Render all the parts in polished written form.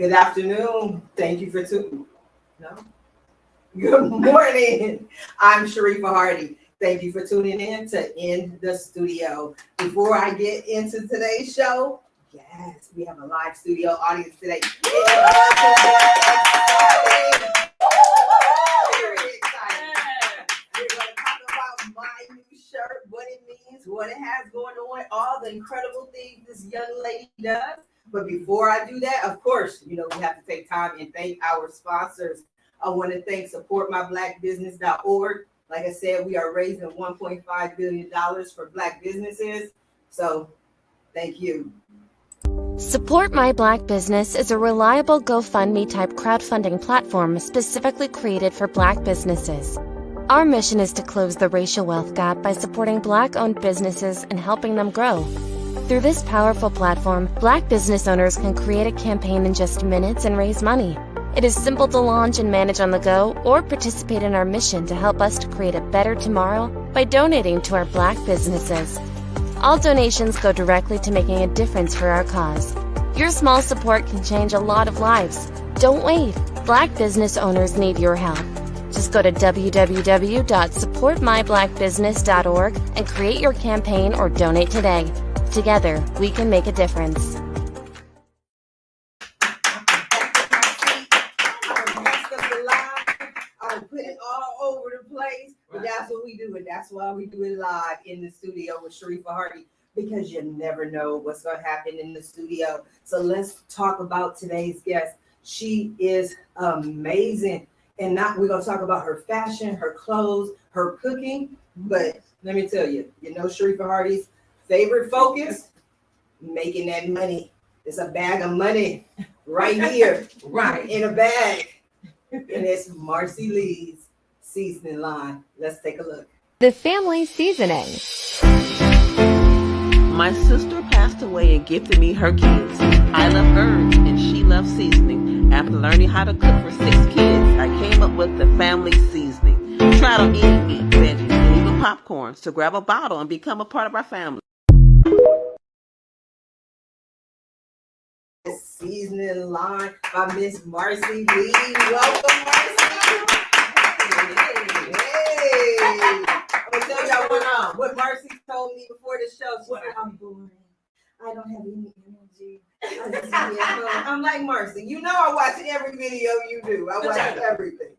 Good afternoon. Thank you for tuning. No. Good morning. I'm Sharifah Hardie. Thank you for tuning in to In the Studio. Before I get into today's show, yes, we have a live studio audience today. Very excited. We're going to talk about my new shirt, what it means, what it has going on, all the incredible things this young lady does. But before I do that, of course, we have to take time and thank our sponsors. I want to thank supportmyblackbusiness.org. Like I said, we are raising $1.5 billion for Black businesses. So thank you. Support My Black Business is a reliable GoFundMe type crowdfunding platform specifically created for Black businesses. Our mission is to close the racial wealth gap by supporting Black-owned businesses and helping them grow. Through this powerful platform, Black business owners can create a campaign in just minutes and raise money. It is simple to launch and manage on the go, or participate in our mission to help us to create a better tomorrow by donating to our Black businesses. All donations go directly to making a difference for our cause. Your small support can change a lot of lives. Don't wait. Black business owners need your help. Just go to www.supportmyblackbusiness.org and create your campaign or donate today. Together, we can make a difference. I'm putting it all over the place, but that's what we do, and that's why we do it live in the studio with Sharifah Hardie, because you never know what's going to happen in the studio. So let's talk about today's guest. She is amazing, and we're going to talk about her fashion, her clothes, her cooking. But let me tell you, Sharifah Hardie's favorite focus, making that money. It's a bag of money right here, right in a bag. And it's Marcy Lee's seasoning line. Let's take a look. The family seasoning. My sister passed away and gifted me her kids. I love herbs and she loves seasoning. After learning how to cook for 6 kids, I came up with the family seasoning. Try to eat meat, veggies, and even popcorn. So grab a bottle and become a part of our family. Seasoning line by Miss Marcy Lee. Welcome, Marcy. Hey. I'm gonna tell y'all what Marcy told me before the show. She said, I'm boring. I don't have any energy. I'm like, Marcy, I watch every video you do. I watch everything.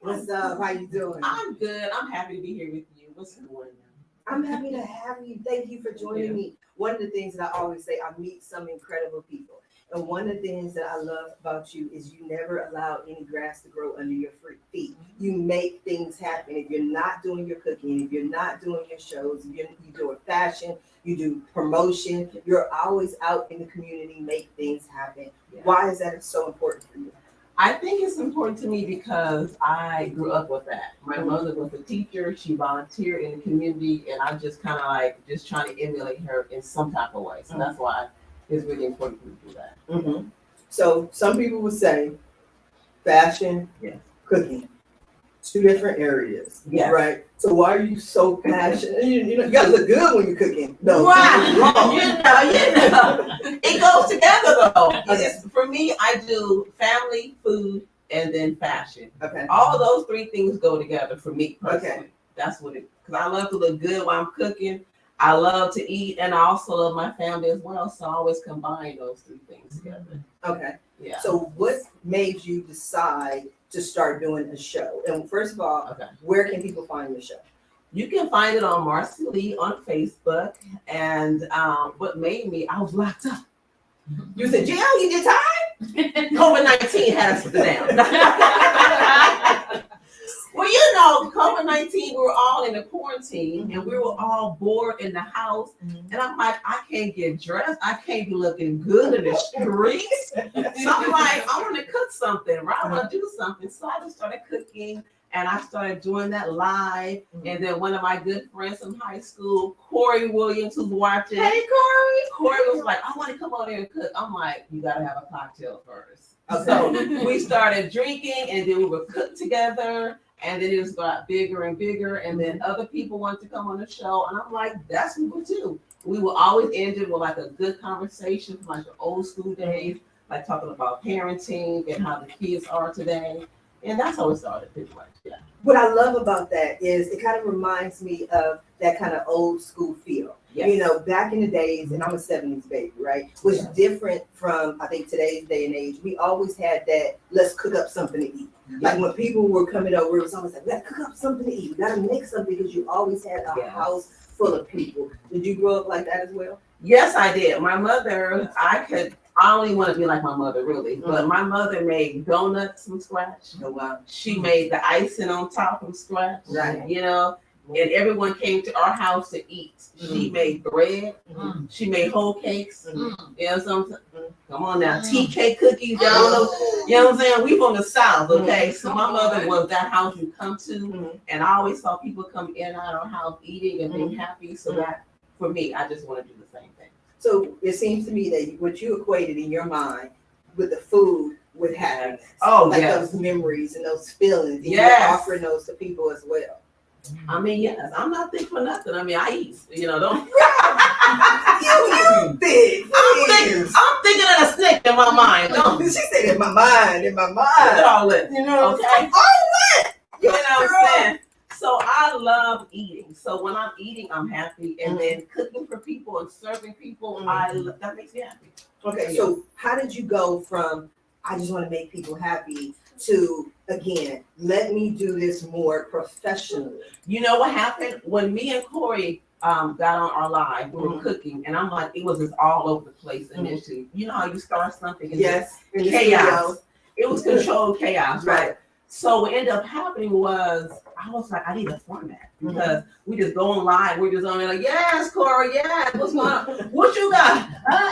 What's up? How you doing? I'm good. I'm happy to be here with you. What's going on? I'm happy to have you. Thank you for joining me. One of the things that I always say, I meet some incredible people. And one of the things that I love about you is you never allow any grass to grow under your feet. You make things happen. If you're not doing your cooking, if you're not doing your shows, if you're doing fashion, you do promotion, you're always out in the community, make things happen. Yeah. Why is that so important for you? I think it's important to me because I grew up with that. My mother was a teacher. She volunteered in the community, and I'm just kind of just trying to emulate her in some type of way. So that's why it's really important for me to do that. Mm-hmm. So some people would say fashion, cooking, 2 different areas. Yeah. Right. So why are you so passionate? You gotta look good when you're cooking. No, right. It goes together though. Okay. For me, I do family, food, and then fashion. Okay. All of those 3 things go together for me personally. Okay. That's what because I love to look good while I'm cooking. I love to eat, and I also love my family as well. So I always combine those 3 things together. Okay. Yeah. So what made you decide to start doing a show? And first of all, where can people find your show? You can find it on Marcy Lee on Facebook. And what made me, I was locked up. You said, jail, you did time? COVID-19 had us down. Well, COVID-19, we were all in a quarantine and we were all bored in the house. And I'm like, I can't get dressed. I can't be looking good in the streets. So I'm like, I want to cook something, right? I want to do something. So I just started cooking and I started doing that live. And then one of my good friends from high school, Corey Williams, who's watching. Hey, Corey. Corey was like, I want to come over there and cook. I'm like, you got to have a cocktail first. Okay. So we started drinking and then we would cook together. And then it just got bigger and bigger. And then other people wanted to come on the show. And I'm like, that's what we do. We will always end it with like a good conversation from like the old school days. like talking about parenting and how the kids are today. And that's how it started pretty much, yeah. What I love about that is it kind of reminds me of that kind of old school feel. Yes. You know, back in the days, and I'm a 70s baby, right? Was different from, I think, today's day and age. We always had that, let's cook up something to eat. Like when people were coming over, it was always like, let's cook up something to eat. We gotta make something because you always had a house full of people. Did you grow up like that as well? Yes, I did. My mother, I only want to be like my mother, really. But my mother made donuts from scratch. Oh, wow. She made the icing on top from scratch. Right. You know, and everyone came to our house to eat. She made bread. She made whole cakes. You know something? Come on now. Tea cake cookies. Y'all know, you know what I'm saying? We from the South, okay? So my mother was that house you come to. And I always saw people come in and out of our house eating and being happy. So that, for me, I just want to do the same thing. So it seems to me that what you equated in your mind with the food with happiness. Oh, like yes. those memories and those feelings. And Yes. you're offering those to people as well. I mean, yes, I'm not thick for nothing. I mean, I eat, you know, don't. You big. I'm thinking of a stick in my mind. Don't. She said in my mind, in my Look mind. at all it. You know, Okay. what? You know what I'm saying? So I love eating. So when I'm eating, I'm happy. And then cooking for people and serving people, that makes me happy. Okay, so how did you go from I just want to make people happy to, again, let me do this more professionally? You know what happened? When me and Corey got on our live, we were cooking, and I'm like, it was just all over the place initially. You know how you start something and Yes. chaos. It was controlled chaos, right? Right. So what ended up happening was I was like, I need a format because we just go on live. We're just on there like, yes, Corey, yes, what's going on? What you got?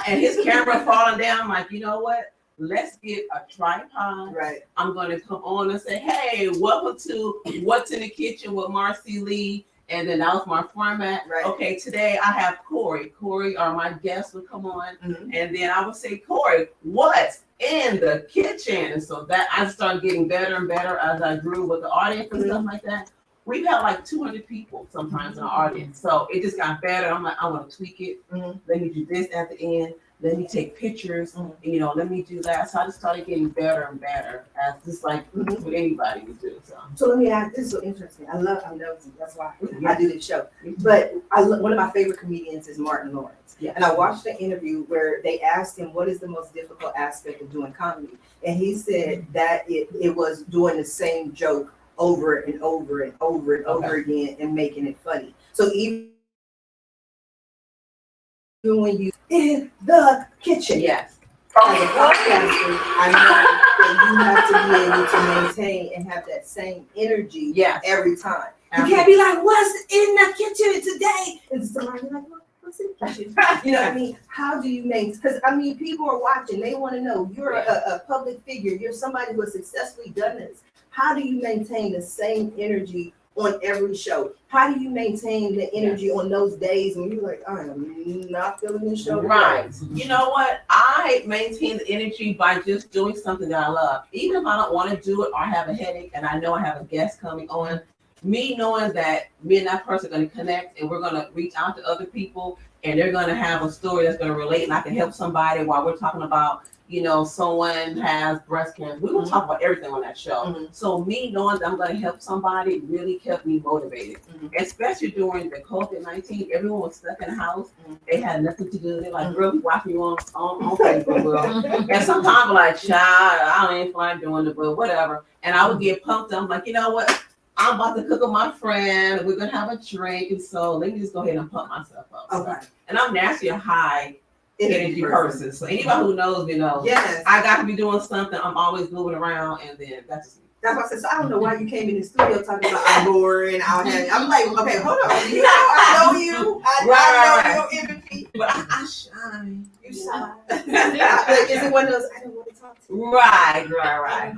And his camera falling down. I'm like, you know what? Let's get a tripod. Right. I'm going to come on and say, hey, welcome to What's in the Kitchen with Marcy Lee. And then that was my format. Right. Okay, today I have Corey. Corey, or my guest would come on. And then I would say, Corey, what's in the kitchen? And so that I started getting better and better as I grew with the audience and stuff like that. We've had like 200 people sometimes in our audience. So it just got better. I'm like, I want to tweak it. Let me do this at the end. Let me take pictures, you know, let me do that. So I just started getting better and better as just like what anybody would do. So let me ask, this is so interesting. I'm nosy. That's why I do this show. But one of my favorite comedians is Martin Lawrence. Yeah. And I watched an interview where they asked him, what is the most difficult aspect of doing comedy? And he said that it was doing the same joke over and over and over and over again and making it funny. So even when you in the kitchen. Yes. As a podcaster, I know that you have to be able to maintain and have that same energy every time. You can't be like, what's in the kitchen today? And somebody like, what's in the kitchen? You know what I mean? How do you maintain? Because I mean, people are watching. They want to know. You're a public figure. You're somebody who has successfully done this. How do you maintain the same energy on every show? How do you maintain the energy on those days when you're like, I am not feeling this show? Right. You know what? I maintain the energy by just doing something that I love. Even if I don't want to do it or I have a headache and I know I have a guest coming on, me knowing that me and that person are going to connect and we're going to reach out to other people and they're going to have a story that's going to relate and I can help somebody while we're talking about, you know, someone has breast cancer. We will talk about everything on that show. So me knowing that I'm going to help somebody really kept me motivated, especially during the COVID-19. Everyone was stuck in the house. They had nothing to do. They're like, girl, we watching you on Facebook, girl. And sometimes I'm like, child, I don't even feel like doing it, but whatever. And I would get pumped. I'm like, you know what? I'm about to cook with my friend. We're going to have a drink. And so let me just go ahead and pump myself up. Okay. And I'm naturally a high energy person. So anybody who knows me knows. Yes. I got to be doing something. I'm always moving around, and then that's just me. That's what I said. So I don't know why you came in the studio talking about I'm boring. I'm like, okay, hold on. You know, I know you. I know your energy. But I shine. You shine. Like, is it one of those I don't want to talk to you? Right.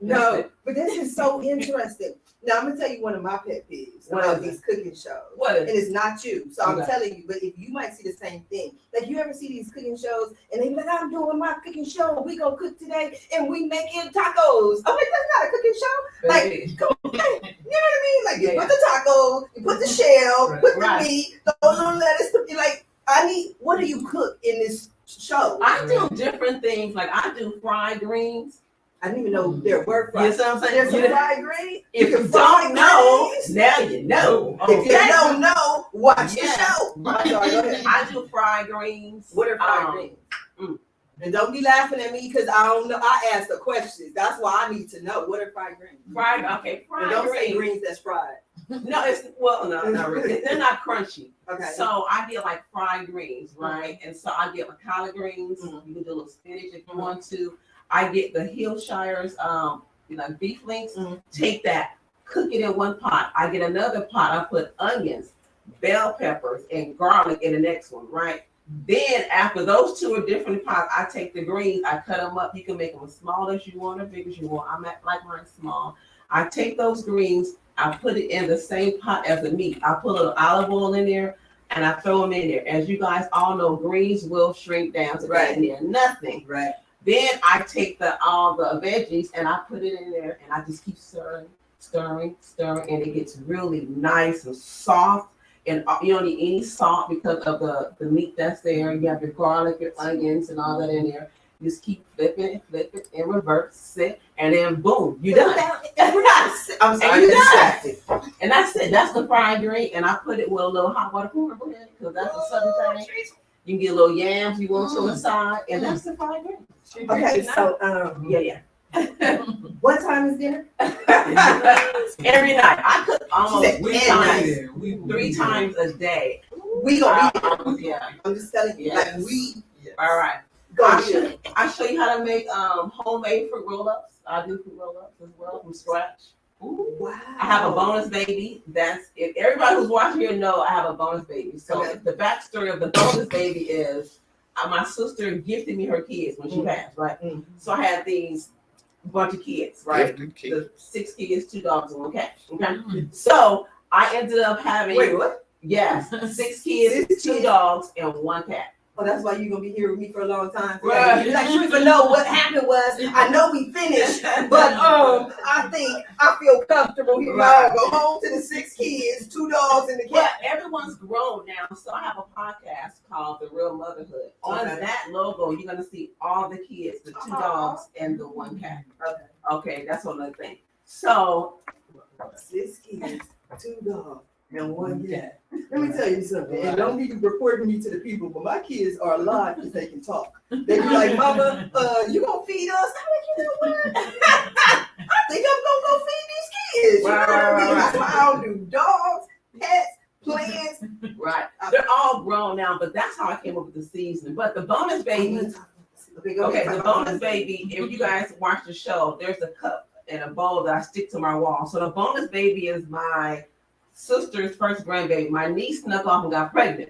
No, but this is so interesting. Now I'm gonna tell you one of my pet peeves about these cooking shows. What is and it's not you, so I'm telling you. But if you might see the same thing, like you ever see these cooking shows, and they be like, "I'm doing my cooking show. We gonna cook today, and we making tacos." I'm like, "That's not a cooking show." Like, come on, you know what I mean? Like, you put the tacos, you put the shell, put the meat, throw a little lettuce. Like, what do you cook in this show. I do different things. Like I do fried greens. I didn't even know there were You fried. know what I'm saying? There's some You- fried greens. If you can don't fry know, greens. now you know. If you don't know, watch Yeah. the show. I'm sorry, go ahead. I do fried greens. What are fried greens? And don't be laughing at me because I don't know. I ask the questions. That's why I need to know. What are fried greens? Fried And fried don't greens. say greens that's fried. No, it's well, no, not really. They're not crunchy. Okay. So I get like fried greens, right? And so I get my collard greens. Mhm. You can do a little spinach if you want to. I get the Hillshires, beef links. Mhm. Take that, cook it in one pot. I get another pot. I put onions, bell peppers, and garlic in the next one, right? Then after those two are different pots, I take the greens. I cut them up. You can make them as small as you want or big as you want. Like mine small. I take those greens. I put it in the same pot as the meat. I put a little olive oil in there and I throw them in there. As you guys all know, greens will shrink down to Right. near nothing. Right. Then I take all the veggies and I put it in there and I just keep stirring, and it gets really nice and soft. And you don't need any salt because of the meat that's there. You have your garlic, your onions, and all that in there. You just keep flipping it, and reverse it, and then boom, you're done. I'm sorry, And you I'm distracted. And that's it. That's the fried green. And I put it with a little hot water cornbread in it because that's the southern thing. You can get a little yams you want to the side, and that's the fried green. Okay, so Yeah. what time is dinner? Every night. I cook almost She said three times a day. We gonna be. Yeah. I'm just telling you, Yes. like we All right. go. I show you how to make homemade fruit roll-ups. I do fruit roll-ups as well from scratch. Wow. I have a bonus baby. That's if everybody who's watching here know I have a bonus baby. So Okay. the backstory of the bonus baby is my sister gifted me her kids when she passed, right? Mm. So I had these bunch of kids, right? Gifted kid. The 6 kids, 2 dogs, and 1 cat. Okay. So I ended up having Wait, what? yes, 6 kids, 6 2 kids. dogs, and 1 cat. Oh, that's why you're gonna be here with me for a long time. Right. Like Sharifah, know what happened was I know we finished, but I think I feel comfortable here. Right. I'll go home to the 6 kids, 2 dogs, and the But cat. everyone's grown now, so I have a podcast called The Real Motherhood. On Okay. that logo, you're gonna see all the kids, the 2 dogs and the 1 cat. Okay. Okay, that's one other thing. So 6 kids, 2 dogs, and 1 cat. Let me tell you something. And don't be reporting me to the people, but my kids are alive because they can talk. They be like, "Mama, you gonna feed us?" I'm like, "You know what? I think I'm gonna go feed these kids." You know what I mean? That's why I don't do dogs, pets, plants. right, they're all grown now, but that's how I came up with the season. But the bonus baby, okay, the bonus baby. If you guys watch the show, there's a cup and a bowl that I stick to my wall. So the bonus baby is my sister's first grandbaby. My niece snuck off and got pregnant.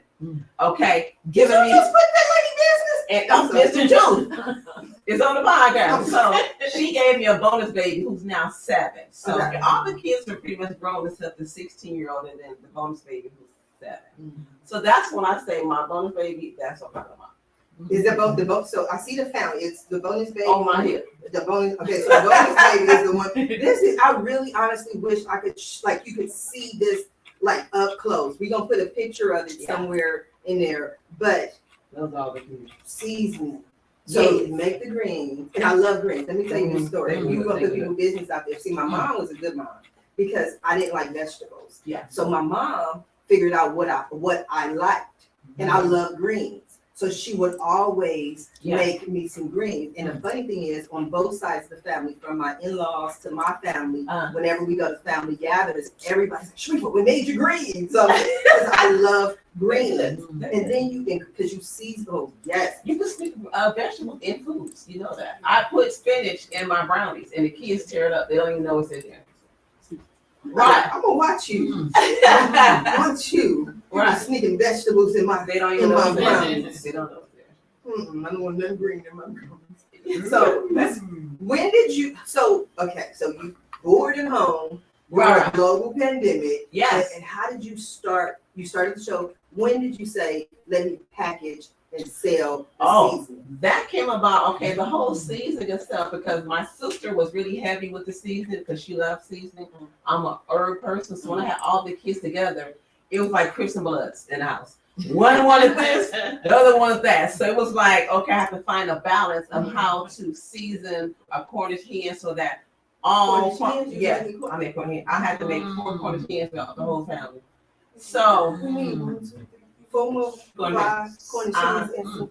Okay, giving me Just put that lady business. and I'm Mr. Too. It's on the podcast. So she gave me a bonus baby who's now 7. So Okay. all the kids are pretty much grown except the 16-year-old and then the bonus baby who's 7. So that's when I say my bonus baby, that's what I'm talking about. Is it both the both? So I see the fountain. It's the bonus baby. On my hip. The bonus. Okay, so the bonus baby is the one. This is. I really, honestly wish I could like you could see this like up close. We gonna put a picture of it somewhere in there. But Those are all the kids. seasoning. So Yes. make the greens, and I love greens. Let me tell you the story. Mhm. You gonna Thank put you. people business out there. See, my mom was a good mom because I didn't like vegetables. Yeah. So my mom figured out what I liked, and I love greens. So she would always Yeah. make me some greens. And the funny thing is, on both sides of the family, from my in-laws to my family, whenever we go to family gatherings, everybody's like, "Sharifah, we made you greens." So because I love greens, and then you can because you season. Oh yes, You can stick vegetables in foods. You know that. I put spinach in my brownies, and the kids tear it up. They don't even know it's in there. Right. I'm gonna watch you. I want you. Right. You're sneaking vegetables in my. They don't even In know my it's in there. brownies. They don't know it's there. I don't want nothing green in my brownies. So when did you? So okay, so you bored at home. We're in a Right. global pandemic. Yes. And how did you start? You started the show. When did you say, "Let me package and sell the season"? That came about, okay, the whole season and stuff, because my sister was really heavy with the seasoning because she loves seasoning. I'm a herb person, so when I had all the kids together, it was like Crips and Bloods in the house. One wanted this, the other wanted that. So it was like, okay, I have to find a balance of how to season a Cornish hen so that all Cornish hens, you yeah, make I make Cornish hen. I had to make 4 Cornish hens for the whole family. So We need 1, 2, 3, 4 more, Cornish. 5 Cornish hens and some.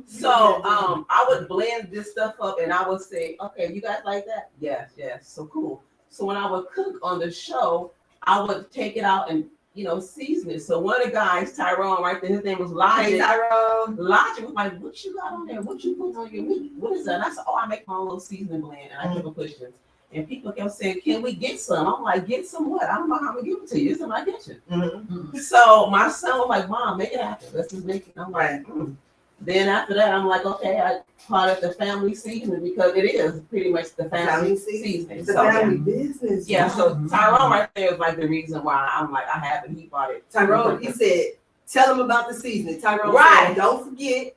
So I would blend this stuff up and I would say, okay, you guys like that? Yes, yes. So cool. So when I would cook on the show, I would take it out and season it. So one of the guys, Tyrone, right there, his name was Logic. Hey, Tyrone. Logic was like, what you got on there? What you put on your meat? What is that? And I said, oh, I make my own little seasoning blend and I keep it pushing. And people kept saying, can we get some? I'm like, get some what? I don't know how to give it to you. It's in my kitchen. So my son was like, Mom, make it happen. Let's just make it. I'm like, Then after that, I'm like, okay, I call it the family seasoning because it is pretty much the family seasoning. It's a family business. Yeah, so Tyrone right there is like the reason why I'm like, I have it. He bought it. Tyrone, he said, tell him about the seasoning. Tyrone said, don't forget.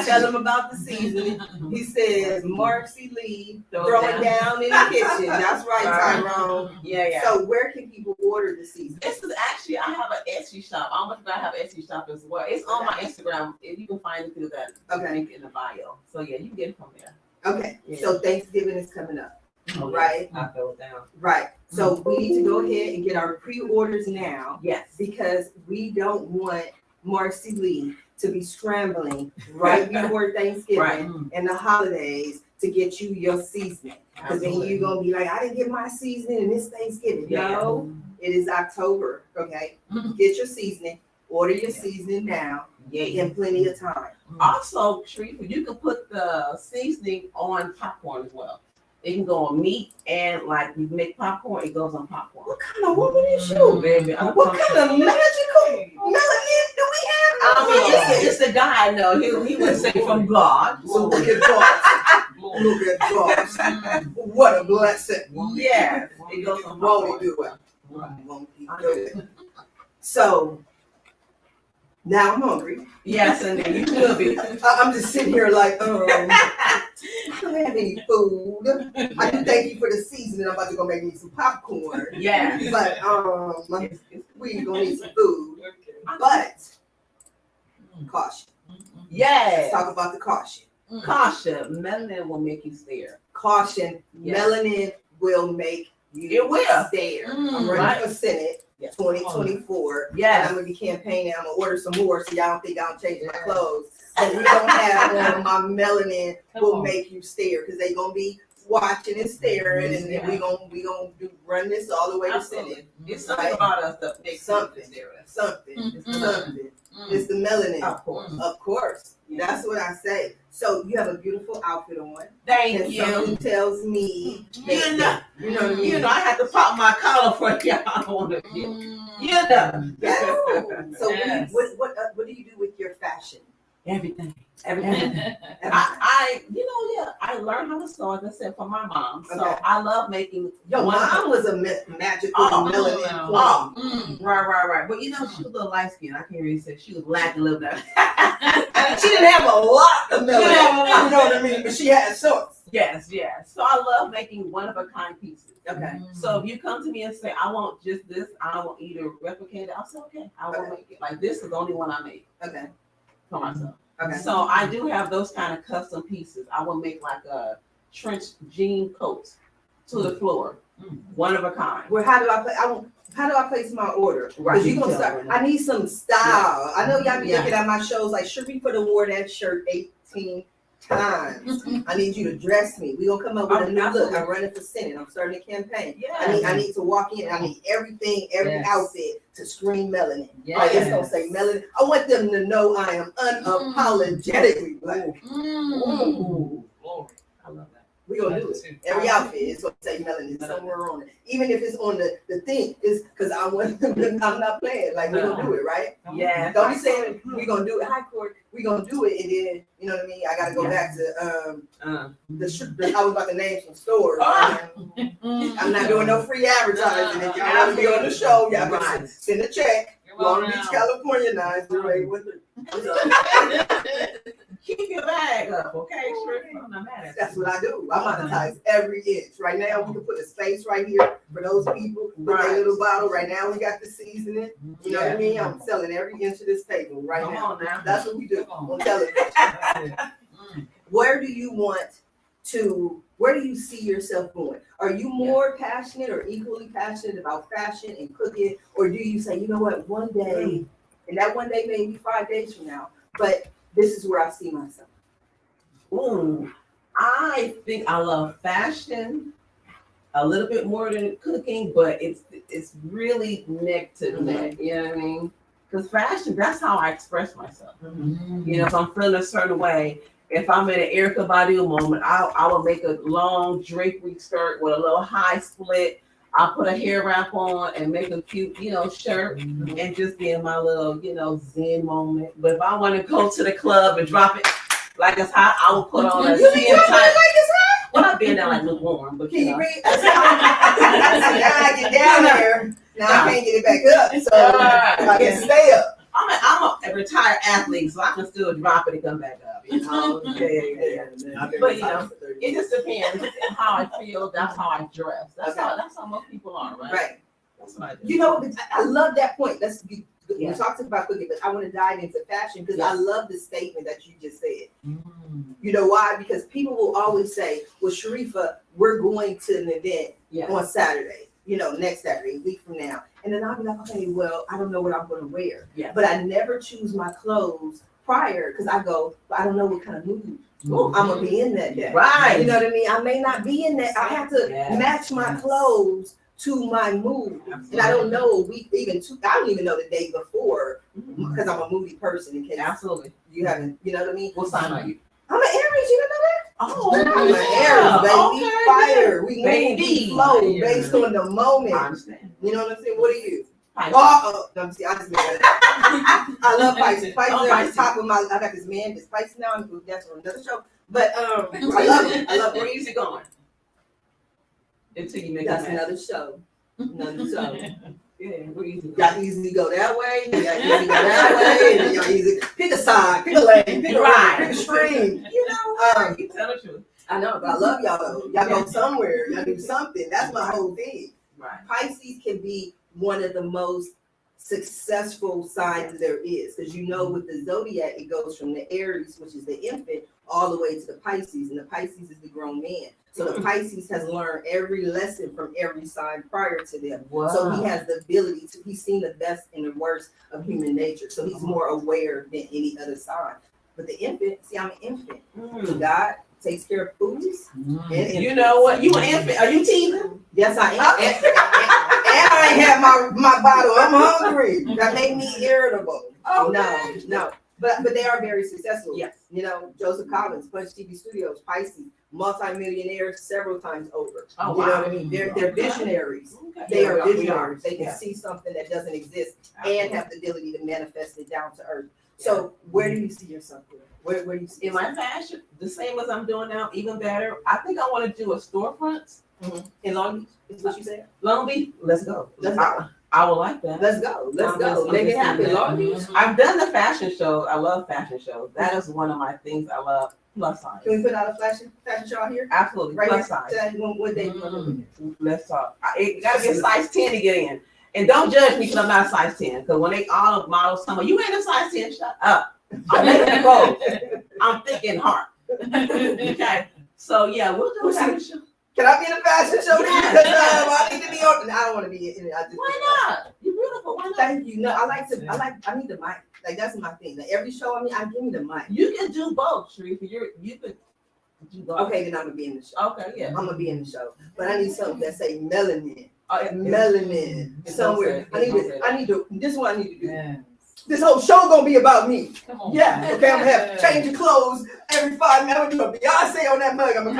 Tell him about the seasoning. He says, Marcy Lee, throw it down in the kitchen. That's right, Tyrone. Yeah. So where can people order the seasoning? This is actually, I have an Etsy shop. I almost forgot I have an Etsy shop as well. It's on my Instagram. You can find it through that link in the bio. So yeah, you can get it from there. Okay. Yeah. So Thanksgiving is coming up. Right? I fell down. Right. So we need to go ahead and get our pre-orders now. Yes. Because we don't want Marcy Lee to be scrambling right before Thanksgiving and the holidays to get you your seasoning. Because then you're going to be like, I didn't get my seasoning and it's Thanksgiving. No, it is October. Okay. Get your seasoning. Order your seasoning now in plenty of time. Also, Sharifah, you can put the seasoning on popcorn as well. It can go on meat and like you make popcorn, it goes on popcorn. What kind of woman is you, baby? What kind of magical melanin do we have? I mean, it's the guy I know. He would say from God. So look at God. Look at God. What a blessing. Yeah. It goes on popcorn. Won't he do it? Won't he do it? So now I'm hungry. Yes, and then you should be. I'm just sitting here like, I don't have any food. I do thank you for the seasoning. I'm about to go make me some popcorn. Yeah. But we gonna need some food. But caution. Yes. Let's talk about the caution. Caution. Melanin will make you stare. Caution. Melanin will make you stare. I'm running for Senate. 2024. Yeah. And I'm gonna be campaigning. I'm gonna order some more so y'all don't think I'm changing my clothes. But we don't have on my melanin will make you stare because they gonna be watching and staring, and then we gonna run this all the way to Senate. It's something about us that makes something. It's the melanin. Of course. That's what I say. So you have a beautiful outfit on. Thank you. Something tells me that, you know what I mean? You know, I had to pop my collar for y'all. So what do you do with your fashion? Everything. I learned how to sew, as I said, from my mom. So I love making. Your mom was a magical melanin. Right. But she was a little light skinned. I can't really say she was lacking a little bit. She didn't have a lot of melanin. You know what I mean? But she had some. Yes. So I love making one of a kind pieces. Okay. So if you come to me and say, I want just this, I don't want you to replicate it, I'll say, okay, I will make it. Like this is the only one I make. Okay. For myself. Okay. So I do have those kind of custom pieces. I will make like a trench jean coat to the floor, one of a kind. Well, how do I place my order? Because you're gonna start. I need some style. I know y'all be looking at my shows like Sharifah wore that shirt 18 times. I need you to dress me. We're gonna come up with a new look. I'm running for Senate. I'm starting a campaign. I need to walk in. I need everything, every outfit to scream melanin. It's gonna say melanin. I want them to know I am unapologetically black. Ooh. I love that. We're gonna do it. Every outfit is gonna say melanin somewhere on it. Even if it's on the thing, is because I want them to, I'm not playing. Like we're gonna do it, right? Yeah. Don't be saying we're gonna do it. Hi, Court. We're gonna do it, and then you know what I mean. I gotta go back to I was about to name some stores. I'm not doing no free advertising. If y'all want to be on the show, y'all gotta send a check. Long Beach, California, 90813. Keep your bag up, okay? I'm not mad at That's you. what I do. I monetize every inch. Right now, we can put a space right here for those people. Put their little bottle. Right now, we got the seasoning. You know what I mean? I'm selling every inch of this table right Come now. on now. That's what we do on television. Where do you see yourself going? Are you more passionate or equally passionate about fashion and cooking? Or do you say, you know what, one day, and that one day may be 5 days from now, but this is where I see myself? Ooh, I think I love fashion a little bit more than cooking, but it's really neck to neck. You know what I mean? Because fashion, that's how I express myself. You know, if I'm feeling a certain way, if I'm in an Erykah Badu moment, I will make a long drapery skirt with a little high split. I'll put a hair wrap on and make a cute, shirt and just be in my little, zen moment. But if I want to go to the club and drop it like it's hot, I will put on a skin tight. Well, I've been there like lukewarm, but Can you read? Now I get down there. Now I can't get it back up. So I can stay up. I'm a retired athlete, so I can still drop it and come back up. You know? Yeah. But it just depends how I feel. That's how I dress. That's how most people are, right? Right. That's what I do. You know, I love that point. We talked about cooking, but I want to dive into fashion because I love the statement that you just said. You know why? Because people will always say, well, Sharifah, we're going to an event on Saturday, next Saturday, a week from now. And then I'll be like, okay, well, I don't know what I'm going to wear. But I never choose my clothes prior because I go, I don't know what kind of mood I'm going to be in that day. Right. You know what I mean? I may not be in that. I have to match my clothes to my mood. And I don't know I don't even know the day before because I'm a moody person in case you haven't, you know what I mean? What sign are you? I'm an Aries, you don't know that? Oh, I'm an Aries, baby. Okay, Fire. We move, baby. we flow based on the moment. I understand. You know what I'm saying? What are you? Pisces. No, I just made that. I love Pisces. Pisces are at the top of I got this man that's Pisces now. That's for another show. But I love it. I love it. Where is it going? Until you make That's it another show. Another show. Yeah, where is it going? Y'all easily go that way. Y'all easily go that way. And y'all easily pick a side, pick a lane, pick a ride, pick a stream. You tell the truth. I know, but I love y'all though. Y'all go somewhere. Y'all do something. That's my whole thing. Right. Pisces can be one of the most successful signs there is because with the zodiac it goes from the Aries, which is the infant, all the way to the Pisces, and the Pisces is the grown man. So the Pisces has learned every lesson from every sign prior to them. Wow. So he has the ability he's seen the best and the worst of human nature. So he's more aware than any other sign. But the infant, I'm an infant. God takes care of foods. You know what? You an infant. Are you teething? Yes, I am. And I ain't had my bottle. I'm hungry. That made me irritable. Oh no. But they are very successful. Yes. Joseph Collins, Punch TV Studios, Pisces, multi-millionaires several times over. Oh, you know what I mean? They're visionaries. Okay. They are visionaries. They can see something that doesn't exist and have the ability to manifest it down to earth. So where do you see yourself there? Where do you see in my fashion? The same as I'm doing now, even better. I think I want to do a storefront in Long Beach. Is what you said? Long Beach. Let's go. I would like that. Let's go. Make it happen. Long Beach. I've done the fashion show. I love fashion shows. That is one of my things I love. Plus size. Can we put out a fashion show out here? Absolutely. Right plus here. size. What day you want to do? Let's talk. It gotta be a size 10 to get in. And don't judge me because I'm not a size 10. Because when all the models come, you ain't a size 10. Shut up. I'm making bold. I'm thinking hard. Okay. So yeah, we'll do a fashion show. Can I be in a fashion show? I need to be on. I don't want to be in it. Why not? You're beautiful. Why not? Thank you. No, I need the mic. Like that's my thing. Like every show I give me the mic. You can do both, Sharifah. You could do both. Okay, then I'm gonna be in the show. Okay, yeah. I'm gonna be in the show. But I need something that say melanin. Melanin. Somewhere. I need to this is what I need to do. Yeah. This whole show gonna be about me. Yeah. Okay, I'm gonna have change of clothes every 5 minutes. I'm gonna do a Beyonce on that mug. I'm gonna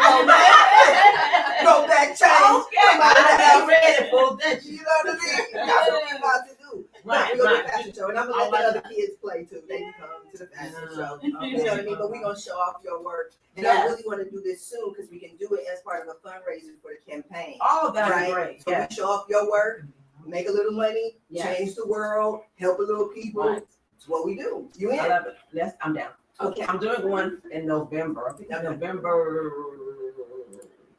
go back, change. Okay, I'm ready for that. You know what I mean? That's what we're about to do. Right, we're gonna do a fashion show, and I'm gonna let the other kids play too. They can come to the fashion show. You know what I mean? But we're gonna show off your work. And I really want to do this soon because we can do it as part of a fundraiser for the campaign. Oh, that's great. So we show off your work. make a little money, change the world, help a little people. Right. It's what we do. You in? I love it. I'm down. Okay. I'm doing one in November. I think November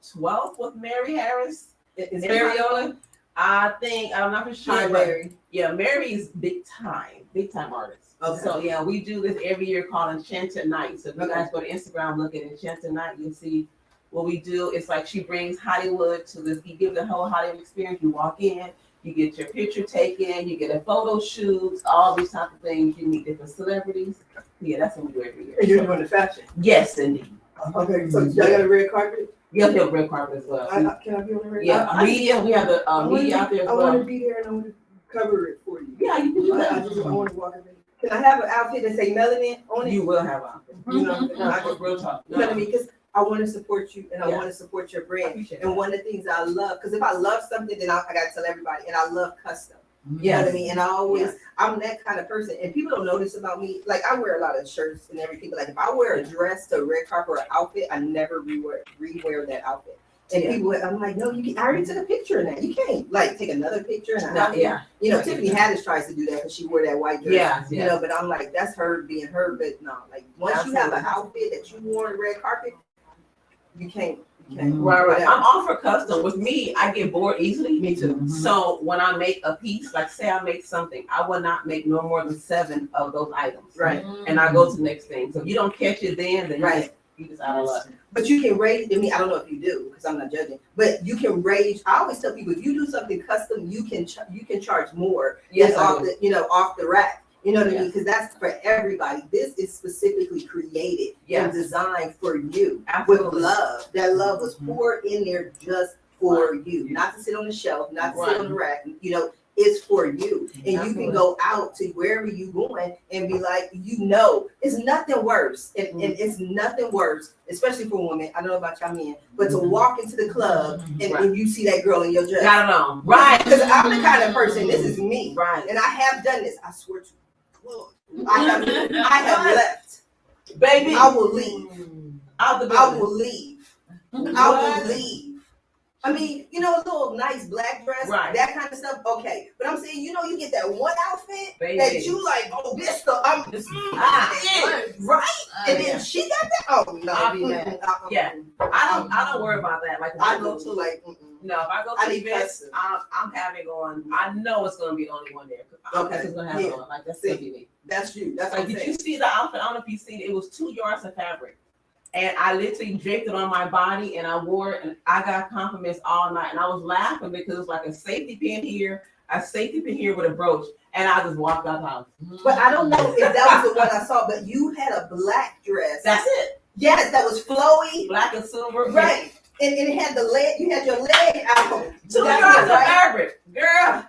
12th with Mary Harris. Is Mariola. I think, I'm not for sure. Hi, but Mary. yeah, Mary's big time artist. Okay. So yeah, we do this every year called Enchanted Night. So if you guys go to Instagram, look at Enchanted Night, you'll see what we do. It's like she brings Hollywood to this, you give the whole Hollywood experience. You walk in, you get your picture taken, you get a photo shoot, all these type of things. You meet different celebrities. Yeah, that's what we do every year. And you're doing the fashion? Yes, indeed. Okay, so y'all got a red carpet? Yeah, we have red carpet as well. Can I be on the red Yeah, carpet? media, we have the media out there as I want to well. be there and I want to cover it for you. Yeah, you can do I that. want to walk in. Can I have an outfit that say melanin on it? You will have one. You know, I go real talk. you know what I mean? Because I want to support you and I Yeah. want to support your I brand. appreciate And that. one of the things I love, because if I love something, then I got to tell everybody. And I love custom. You know Yes. what I mean? And I always, Yes. I'm that kind of person. And people don't notice about me. Like, I wear a lot of shirts and everything. But like, if I wear a dress to a red carpet or an outfit, I never rewear that outfit. And Yeah. people, I'm like, no, you can, I already took a picture in that. You can't like take another picture and No, yeah. You know, Tiffany Haddish tries to do that because she wore that white dress. Yeah, You yeah. know, but I'm like, that's her being her. But no, like once you have an Absolutely. outfit that you wore on the red carpet, you can't. You can't. Right. Whatever. I'm all for custom. With me, I get bored easily. Me too. So when I make a piece, like say I make something, I will not make no more than 7 of those items. Right. And I go to the next thing. So if you don't catch it then Right. you just out of luck. But you can raise, I mean, I don't know if you do, because I'm not judging, but you can raise, I always tell people, if you do something custom, you can charge more Yes, than I off do. the, off the rack. You know what I mean? Yes. Because that's for everybody. This is specifically created and Yes. designed for you with Absolutely. love. That love was poured in there just for you, not to sit on the shelf, not to sit Right. on the rack. It's for you. And you Absolutely. can go out to wherever you going and be like, it's nothing worse. And it's nothing worse, especially for women. I don't know about y'all men, but to walk into the club and, Right. and you see that girl in your dress. Got it on. Right. Because I'm the kind of person, this is me. Right. And I have done this. I swear to God. I have left. Baby. I will leave. Out the I building. will leave. I What? will leave. I mean, a little nice black dress, Right. that kind of stuff, okay. But I'm saying, you get that one outfit Baby. that you like, oh, this stuff, Right. And then she got that, oh, no. I'll be mad. Yeah. I don't worry about that. Like when I I go do to like, no, if I go I to need events, custom. I'm having on. I know it's gonna be the only one there. Okay. It's gonna have it on. Like that's gonna be me. that's you, that's Like, what I'm did saying. you see the outfit? I don't know if you seen it. It was 2 yards of fabric, and I literally draped it on my body, and I wore it, and I got compliments all night, and I was laughing because it was like a safety pin here, a safety pin here with a brooch, and I just walked out the house. But I don't know if that was the one I saw, but you had a black dress. That's it. Yes, that was flowy. Black and silver. Right. And it had the leg, you had your leg out. 2 That's yards it, of right? fabric, girl.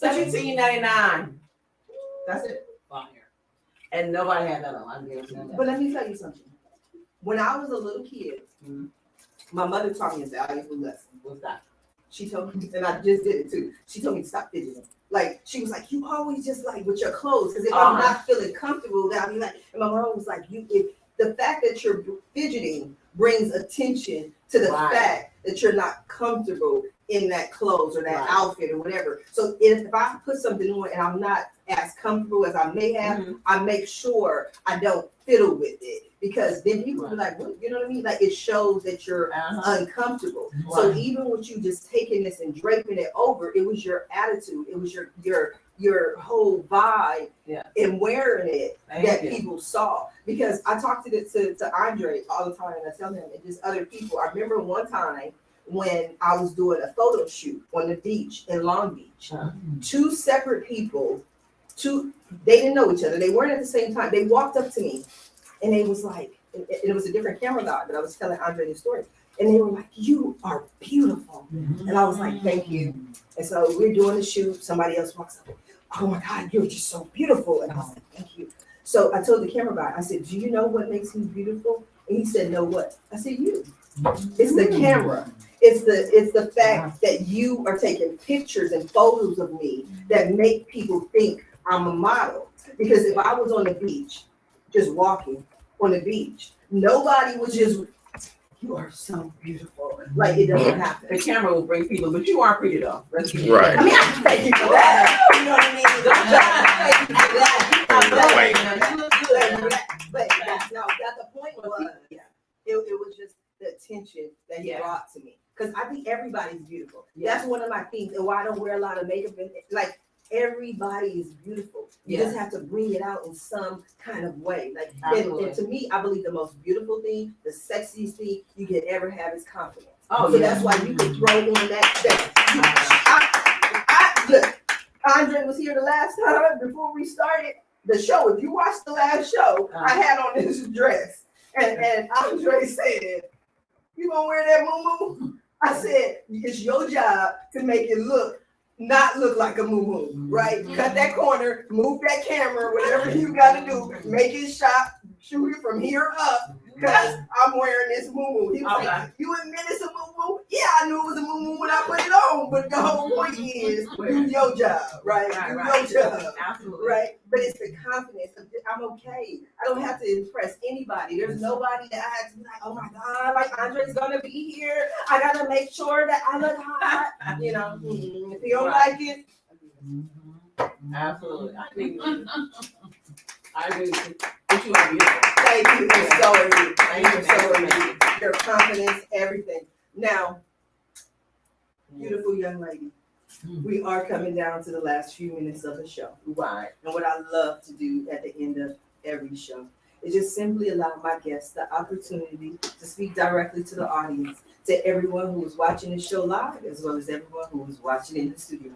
$17.99. That's it. And nobody had that on. I'm gonna say that. But let me tell you something. When I was a little kid, Mhm. my mother taught me a valuable lesson. What's that? She told me, and I just did it too. She told me to stop fidgeting. Like, she was like, you always just like with your clothes. Because if I'm not feeling comfortable, then I'll be like, and my mom was like, if the fact that you're fidgeting brings attention to the Right. fact that you're not comfortable in that clothes or that Right. outfit or whatever. So if I put something on and I'm not as comfortable as I may have, Mhm. I make sure I don't fiddle with it. Because then people be like, what? You know what I mean? Like, it shows that you're uncomfortable. So Right. even with you just taking this and draping it over, it was your attitude, it was your whole vibe Yeah. in wearing it Thank that you. people saw. Because I talked to Andre all the time, and I tell him and just other people. I remember one time when I was doing a photo shoot on the beach in Long Beach. Uh-huh. 2 separate people, they didn't know each other. They weren't at the same time. They walked up to me and they was like, it was a different camera guy, but I was telling Andre the story. And they were like, you are beautiful. And I was like, thank you. And so we're doing the shoot. Somebody else walks up. Oh my God, you're just so beautiful. And I was like, thank you. So I told the camera guy, I said, do you know what makes me beautiful? And he said, no, what? I said, you. It's the camera. It's the fact that you are taking pictures and photos of me that make people think I'm a model. Because if I was on the beach, just walking on the beach, nobody would just you are so beautiful. Like it doesn't happen. The camera will bring people, but you are pretty though. Let's be Right. I mean, I thank you for that. You know what I mean? Thank you for that. You look good. But that's not the point was. It was just the attention that he brought to me. Because I think everybody's beautiful. That's one of my things. And why I don't wear a lot of makeup. Like, everybody is beautiful. You just have to bring it out in some kind of way. Like, and to me, I believe the most beautiful thing, the sexiest thing you can ever have is confidence. Oh, so that's why you can throw on that. Look, Andre was here the last time before we started the show. If you watched the last show, I had on this dress. And Andre said, "You gonna wear that moo-moo?" I said, "It's your job to make it not look like a moo-moo, right? Cut that corner, move that camera, whatever you gotta do, make it shoot it from here up, because I'm wearing this moo-moo." He was like, "You admit it's a moo-moo?" Yeah, I knew it was a moo-moo when I put it on, but the whole point is, do your job, right? Do your job, absolutely. Right? But it's the confidence. I'm okay. I don't have to impress anybody. There's nobody that I have to be like, "Oh my God, like Andre's gonna be here. I gotta make sure that I look hot." You know, if you don't like it. Absolutely. I agree with you. But you are beautiful. Thank you. You're so amazing. Thank you so amazing. Your confidence, everything. Now, beautiful young lady, we are coming down to the last few minutes of the show. Right. And what I love to do at the end of every show is just simply allow my guests the opportunity to speak directly to the audience, to everyone who is watching the show live, as well as everyone who is watching in the studio,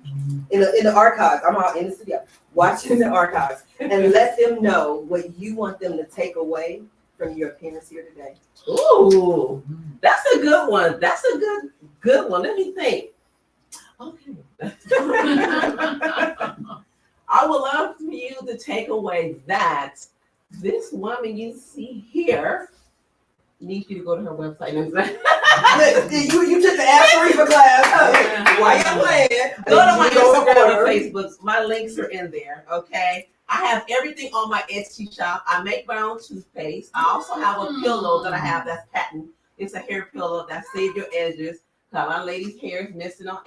in the archives. I'm out in the studio watching the archives, and let them know what you want them to take away from your appearance here today. Ooh, that's a good one. That's a good one. Let me think. Okay. I would love for you to take away that this woman you see here needs you to go to her website and say, you took the Ask Sharifah class. Why you playing? Go to my Instagram and Facebook. My links are in there. Okay. I have everything on my Etsy shop. I make my own toothpaste. I also have a pillow that I have that's patent. It's a hair pillow that saves your edges. A lot of ladies' hair is missing on,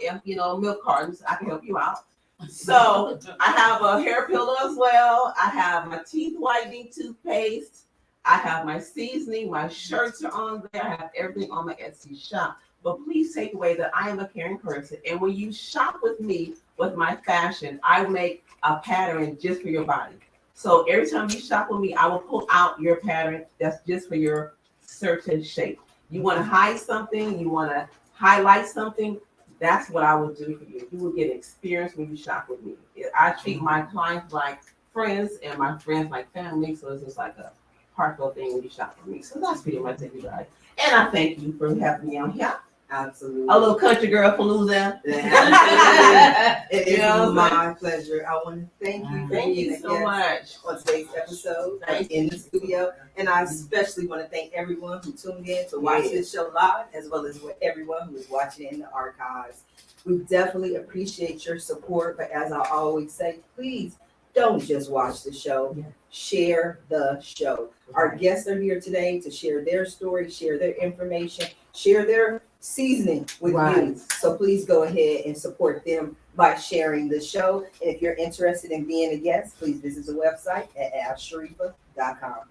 milk cartons. I can help you out. So I have a hair pillow as well. I have my teeth whitening toothpaste. I have my seasoning. My shirts are on there. I have everything on my Etsy shop. But please take away that I am a caring person. And when you shop with me with my fashion, I make a pattern just for your body. So every time you shop with me, I will pull out your pattern that's just for your certain shape. You want to hide something, you want to highlight something, that's what I will do for you. You will get experience when you shop with me. I treat my clients like friends and my friends like family. So it's just like a heartfelt thing when you shop with me. So that's pretty much it, guys. And I thank you for having me on here. Absolutely. A little country girl from Louisiana. It is my pleasure. I want to thank you for being so much on today's episode in the studio. And I especially want to thank everyone who tuned in to watch this show live, as well as everyone who is watching in the archives. We definitely appreciate your support. But as I always say, please don't just watch the show. Share the show. Our guests are here today to share their story, share their information, share their seasoning with you. So please go ahead and support them by sharing the show. And if you're interested in being a guest, please visit the website at AskSharifah.com.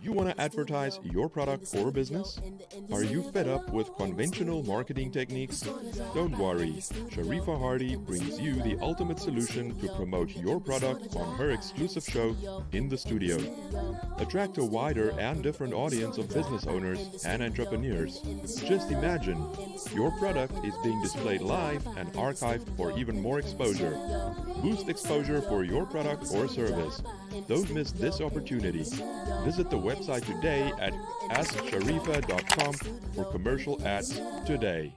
You want to advertise your product or business? Are you fed up with conventional marketing techniques? Don't worry. Sharifah Hardie brings you the ultimate solution to promote your product on her exclusive show, In the Studio. Attract a wider and different audience of business owners and entrepreneurs. Just imagine, your product is being displayed live and archived for even more exposure. Boost exposure for your product or service. Don't miss this opportunity. Visit the website today at askSharifah.com for commercial ads today.